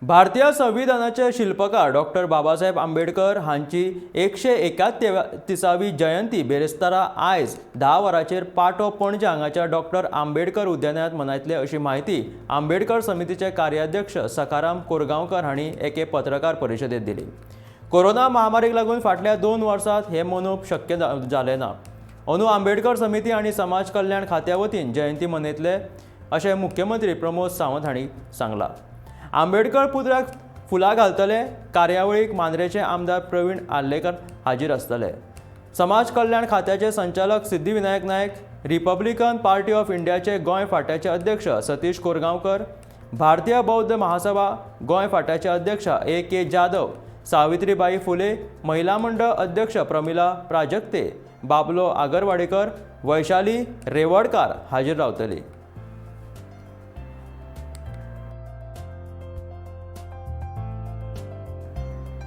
भारतीय संविधानाचे शिल्पकार डॉक्टर बाबासाहेब आंबेडकर हांची 131वी जयंती बेरेस्तारा आयज 10 वरांचेर पाटो पणजे हांगाच्या डॉक्टर आंबेडकर उद्यानात मनयतले अशी माहिती आंबेडकर समितीचे कार्याध्यक्ष सखाराम कोरगांवकर हांणी एके पत्रकार परिशदेत दिली। कोरोना महामारीक लागून फाटल्या 2 वर्सांत हे मनोवप शक्य जालें ना। अंदू आंबेडकर समिती आनी समाज कल्याण खात्या वतीन जयंती मनयतले अशें मुख्यमंत्री प्रमोद सावंत हांणी सांगलां। आंबेडकर पुतळ्याक फुलां घालतले कार्यावळीक मांद्रेचे आमदार प्रवीण आर्लेकर हाजीर आसतले। समाज कल्याण खात्याचे संचालक सिद्धिविनायक नायक, रिपब्लिकन पार्टी ऑफ इंडियाचे गोंय फांट्याचे अध्यक्ष सतीश कोरगांवकर, भारतीय बौद्ध महासभा गोंय फांट्याचे अध्यक्ष A.K. जाधव, सावित्रीबाई फुले महिला मंडळ अध्यक्ष प्रमिला प्राजक्ते, बाबलो आगरवाडेकर, वैशाली रेवडकार हाजीर रावतली।